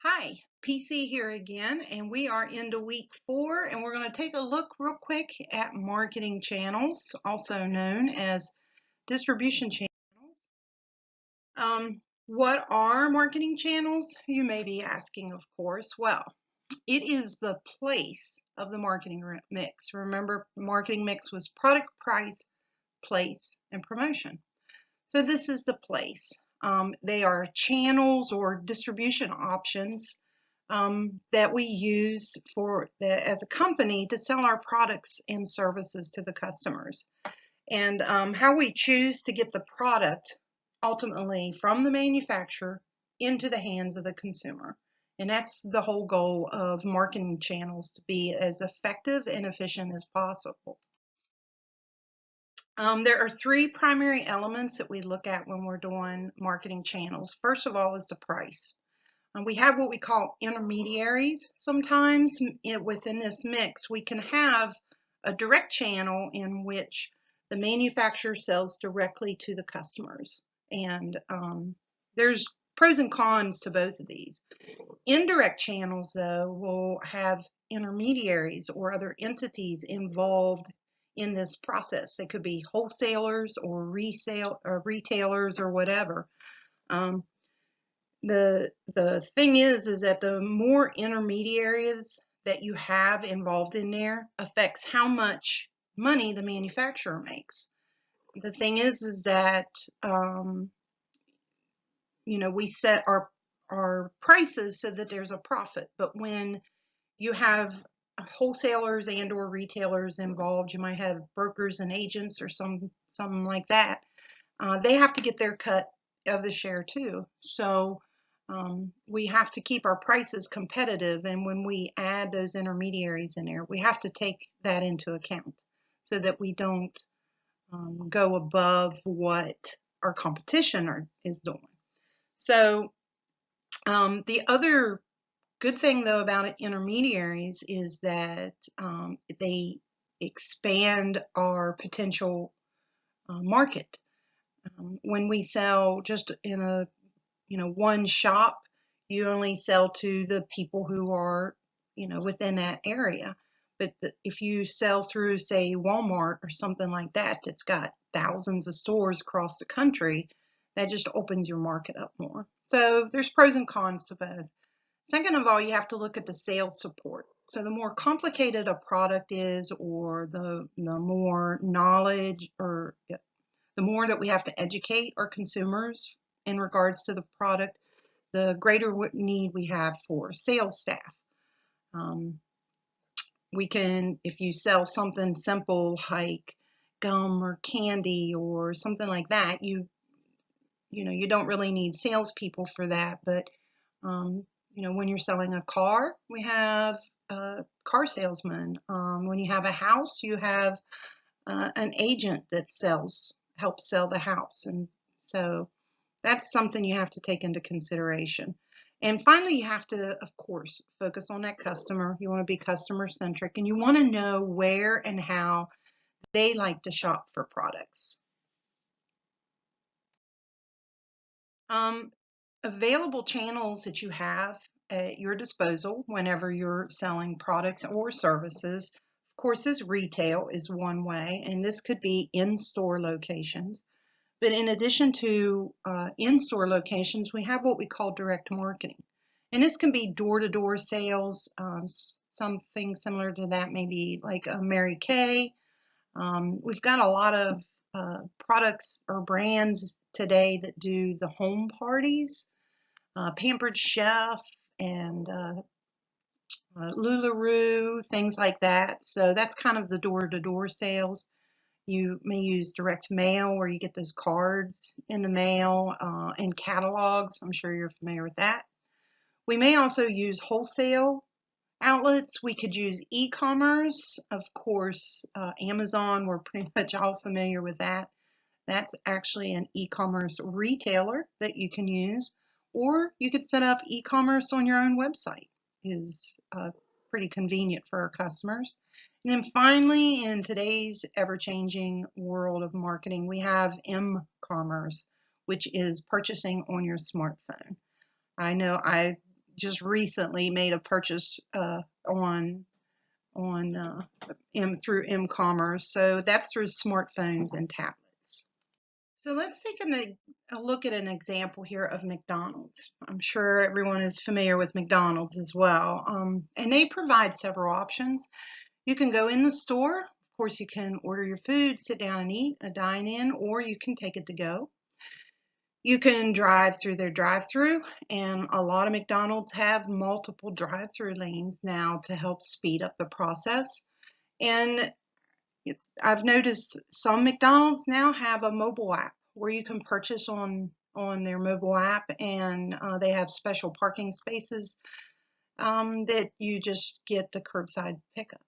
Hi, PC here again, and we are into week 4, and we're going to take a look real quick at marketing channels, also known as distribution channels. What are marketing channels? You may be asking, of course. Well, it is the place of the marketing mix. Remember, marketing mix was product, price, place, and promotion. So this is the place. They are channels or distribution options that we use as a company to sell our products and services to the customers. And how we choose to get the product ultimately from the manufacturer into the hands of the consumer. And that's the whole goal of marketing channels, to be as effective and efficient as possible. There are 3 primary elements that we look at when we're doing marketing channels. First of all is the price. We have what we call intermediaries. Sometimes within this mix, we can have a direct channel in which the manufacturer sells directly to the customers. And there's pros and cons to both of these. Indirect channels, though, will have intermediaries or other entities involved in this process. They could be wholesalers or retailers or whatever. The thing is that the more intermediaries that you have involved in there affects how much money the manufacturer makes. The thing is that we set our prices so that there's a profit, but when you have wholesalers and or retailers involved, you might have brokers and agents or something like that. They have to get their cut of the share too. So we have to keep our prices competitive, and when we add those intermediaries in there, we have to take that into account so that we don't go above what our competition is doing. So the other good thing, though, about intermediaries is that they expand our potential market. When we sell just in a one shop, you only sell to the people who are within that area. But if you sell through, say, Walmart or something like that, that's got thousands of stores across the country, that just opens your market up more. So there's pros and cons to both. Second of all, you have to look at the sales support. So the more complicated a product is, or the more knowledge, or the more that we have to educate our consumers in regards to the product, the greater need we have for sales staff. We can, if you sell something simple like gum or candy or something like that, you don't really need salespeople for that. But when you're selling a car, we have a car salesman. When you have a house, you have an agent that helps sell the house. And so that's something you have to take into consideration. And finally, you have to, of course, focus on that customer. You want to be customer centric, and you want to know where and how they like to shop for products. Available channels that you have at your disposal whenever you're selling products or services, of course, is retail is one way, and this could be in-store locations. But in addition to in-store locations, we have what we call direct marketing. And this can be door-to-door sales, something similar to that, maybe like a Mary Kay. We've got a lot of products or brands today that do the home parties, Pampered Chef and LuLaRoe, things like that. So that's kind of the door-to-door sales. You may use direct mail, where you get those cards in the mail, and catalogs. I'm sure you're familiar with that. We may also use wholesale outlets. We could use e-commerce. Of course, Amazon, we're pretty much all familiar with that. That's actually an e-commerce retailer that you can use. Or you could set up e-commerce on your own website. Is pretty convenient for our customers. And then finally, in today's ever-changing world of marketing, we have m-commerce, which is purchasing on your smartphone. I know I just recently made a purchase on through m-commerce, so that's through smartphones and tablets. So let's take a look at an example here of McDonald's. I'm sure everyone is familiar with McDonald's as well, and they provide several options. You can go in the store. Of course, you can order your food, sit down and eat, dine in, or you can take it to go. You can drive through their drive-through, and a lot of McDonald's have multiple drive-through lanes now to help speed up the process. And I've noticed some McDonald's now have a mobile app where you can purchase on their mobile app, and they have special parking spaces that you just get the curbside pickup.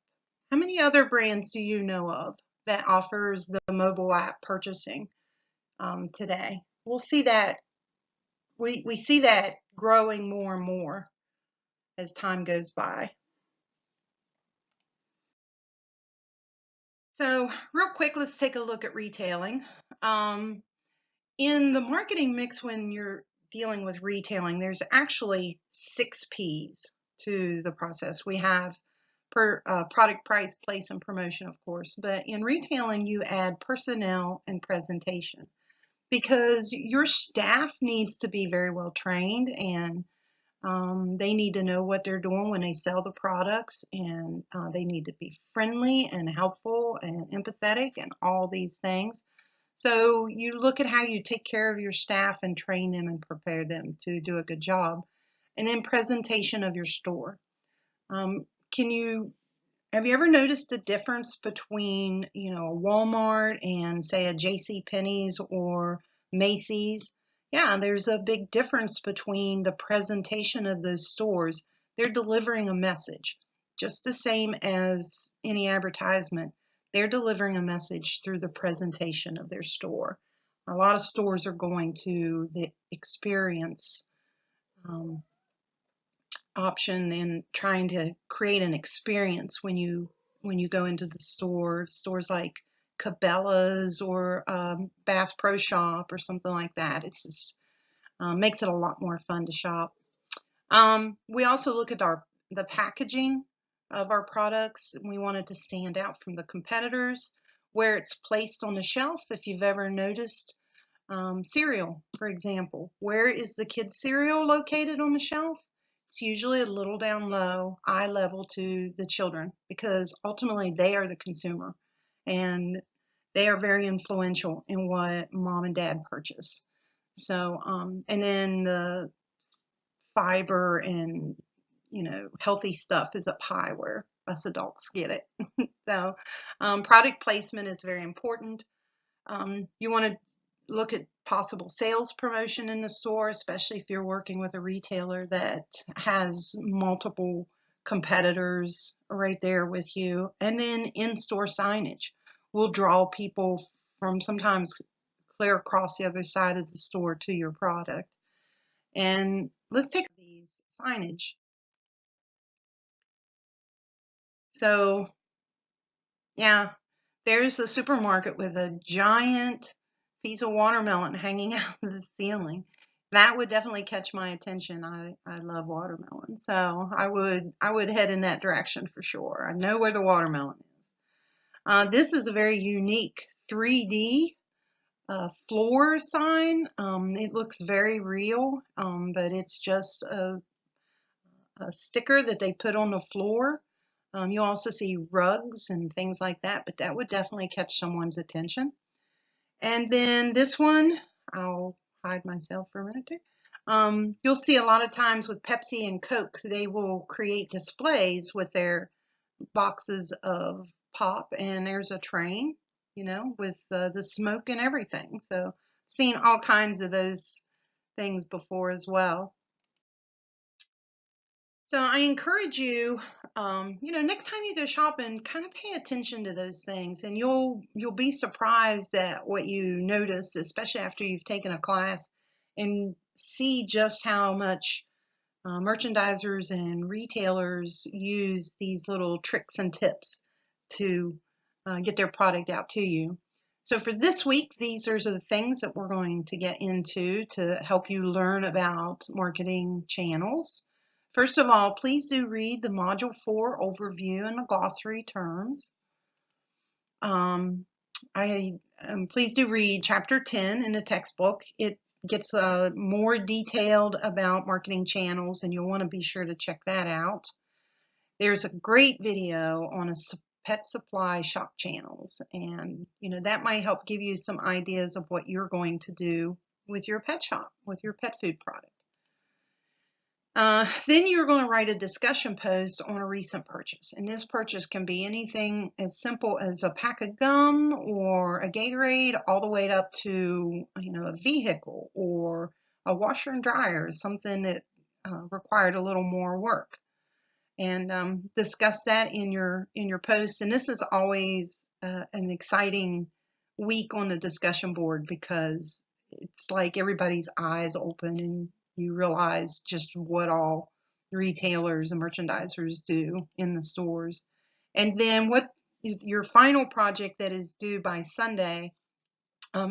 How many other brands do you know of that offers the mobile app purchasing today? We'll see that we see that growing more and more as time goes by. So real quick, let's take a look at retailing. In the marketing mix, when you're dealing with retailing, there's actually 6 P's to the process. We have product, price, place, and promotion, of course. But in retailing, you add personnel and presentation, because your staff needs to be very well trained, and they need to know what they're doing when they sell the products, and they need to be friendly and helpful and empathetic and all these things. So you look at how you take care of your staff and train them and prepare them to do a good job. And then presentation of your store. Have you ever noticed the difference between, a Walmart and say a JCPenney's or Macy's? Yeah, there's a big difference between the presentation of those stores. They're delivering a message, just the same as any advertisement. They're delivering a message through the presentation of their store. A lot of stores are going to the experience option and trying to create an experience when you go into the stores like Cabela's or Bass Pro Shop or something like that. It just makes it a lot more fun to shop. We also look at the packaging of our products. We want it to stand out from the competitors, where it's placed on the shelf. If you've ever noticed cereal, for example, where is the kids' cereal located on the shelf? It's usually a little down low, eye level to the children, because ultimately they are the consumer and they are very influential in what mom and dad purchase. So, and then the fiber and, healthy stuff is up high where us adults get it. So, product placement is very important. You want to look at possible sales promotion in the store, especially if you're working with a retailer that has multiple competitors right there with you. And then in-store signage will draw people from sometimes clear across the other side of the store to your product. And let's take these signage. So, yeah, there's a supermarket with a giant piece of watermelon hanging out of the ceiling. That would definitely catch my attention. I love watermelon, so I would head in that direction for sure. I know where the watermelon is. This is a very unique 3D floor sign. It looks very real, but it's just a sticker that they put on the floor. You'll also see rugs and things like that, but that would definitely catch someone's attention. And then this one, I'll hide myself for a minute too. You'll see a lot of times with Pepsi and Coke, they will create displays with their boxes of pop, and there's a train, with the smoke and everything. So I've seen all kinds of those things before as well. So I encourage you, next time you go shopping, kind of pay attention to those things, and you'll be surprised at what you notice, especially after you've taken a class, and see just how much merchandisers and retailers use these little tricks and tips to get their product out to you. So for this week, these are the things that we're going to get into to help you learn about marketing channels. First of all, please do read the Module 4 overview and the glossary terms. Please do read Chapter 10 in the textbook. It gets more detailed about marketing channels, and you'll want to be sure to check that out. There's a great video on pet supply shop channels, and that might help give you some ideas of what you're going to do with your pet shop, with your pet food product. Then you're going to write a discussion post on a recent purchase, and this purchase can be anything as simple as a pack of gum or a Gatorade, all the way up to a vehicle or a washer and dryer, something that required a little more work. And discuss that in your post. And this is always an exciting week on the discussion board, because it's like everybody's eyes open and you realize just what all retailers and merchandisers do in the stores. And then what your final project that is due by Sunday,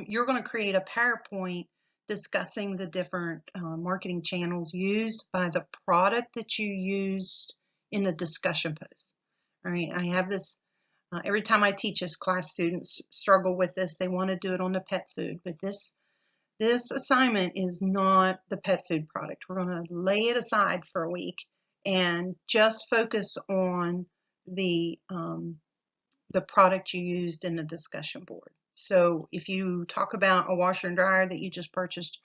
you're going to create a PowerPoint discussing the different marketing channels used by the product that you used in the discussion post. All right, I have this every time I teach this class. Students struggle with this. They want to do it on the pet food, but this assignment is not the pet food product. We're going to lay it aside for a week and just focus on the product you used in the discussion board. So if you talk about a washer and dryer that you just purchased,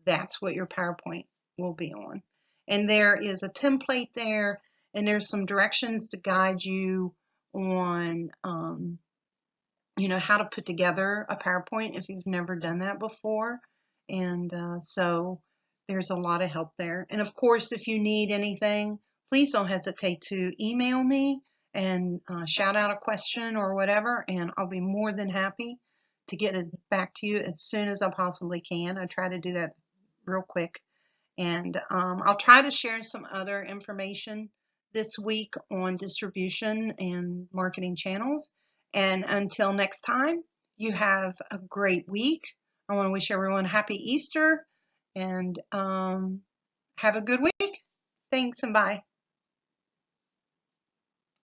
that's what your PowerPoint will be on. And there is a template there, and there's some directions to guide you on how to put together a PowerPoint if you've never done that before. And so there's a lot of help there. And of course, if you need anything, please don't hesitate to email me and shout out a question or whatever, and I'll be more than happy to get back to you as soon as I possibly can. I try to do that real quick. And I'll try to share some other information this week on distribution and marketing channels. And until next time, you have a great week. I want to wish everyone a happy Easter, and have a good week. Thanks, and bye.